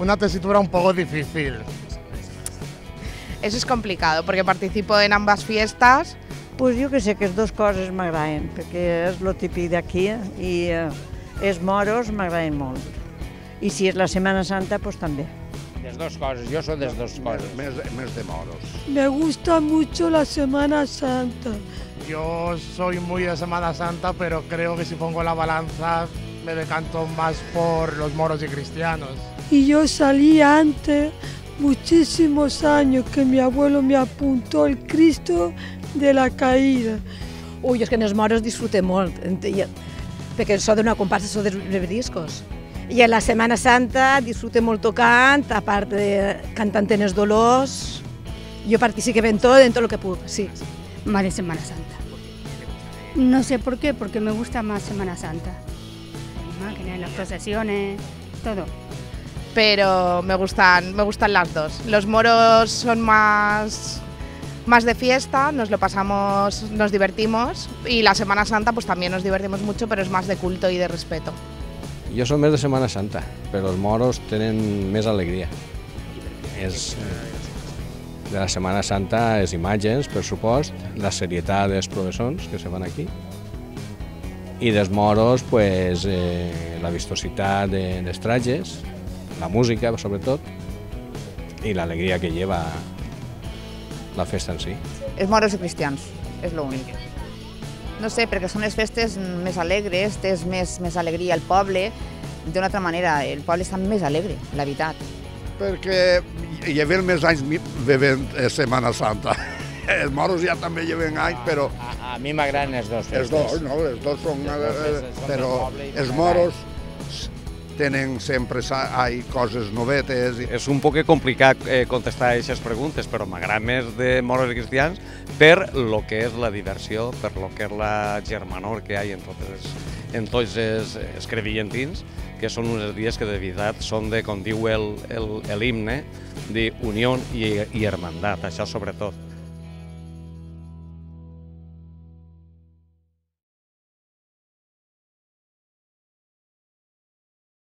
una tesitura un poco difícil. Eso es complicado, porque participo en ambas fiestas. Pues jo que sé que les dues coses m'agraden, perquè és lo típic d'aquí i els moros m'agraden molt. I si és la Setmana Santa, pues també. Les dos coses, jo soy de las dos cosas. Més de moros. Me gusta mucho la Semana Santa. Yo soy muy de Semana Santa, pero creo que si pongo la balanza me decanto más por los moros y cristianos. Y yo salí antes, muchísimos años, que mi abuelo me apuntó el Cristo de la Caída. Ui, és que en els moros disfrute molt, perquè sóc d'una comparsa, sóc dels rebediscos. I en la Setmana Santa disfrute molt tocant, a part de cantant en els dolors. Jo participo en tot lo que puc, sí. Más de Semana Santa. No sé por qué, porque me gusta más Semana Santa. Las imágenes, las procesiones, todo. Pero me gustan las dos. Los moros son más de fiesta, nos lo pasamos, nos divertimos, y la Semana Santa pues también nos divertimos mucho, pero es más de culto y de respeto. Jo soc més de Setmana Santa, però els moros tenen més alegria. De la Setmana Santa les imatges, per supost, la serietat dels professors que se fan aquí, i dels moros pues, la vistositat dels trajes, la música sobretot, i l'alegria que lleva la festa en si. Els moros i cristians, és l'únic. No sé, perquè són les festes més alegres, tens més alegria al poble. D'una altra manera, el poble està més alegre, la veritat. Perquè lleven més anys bevent Setmana Santa. Els moros ja també lleven anys, però... A mi m'agraden les dues festes. Els dos, no? Els dos són... Però els moros tenen sempre coses novetes. És un poc complicat contestar a aquestes preguntes, però m'agrada més de moros i cristians per lo que és la diversió, per lo que és la germanor que hi ha en tots els crevillentins, que són uns dies que de veritat són de, com diu l'himne, d'unió i hermandat, això sobretot.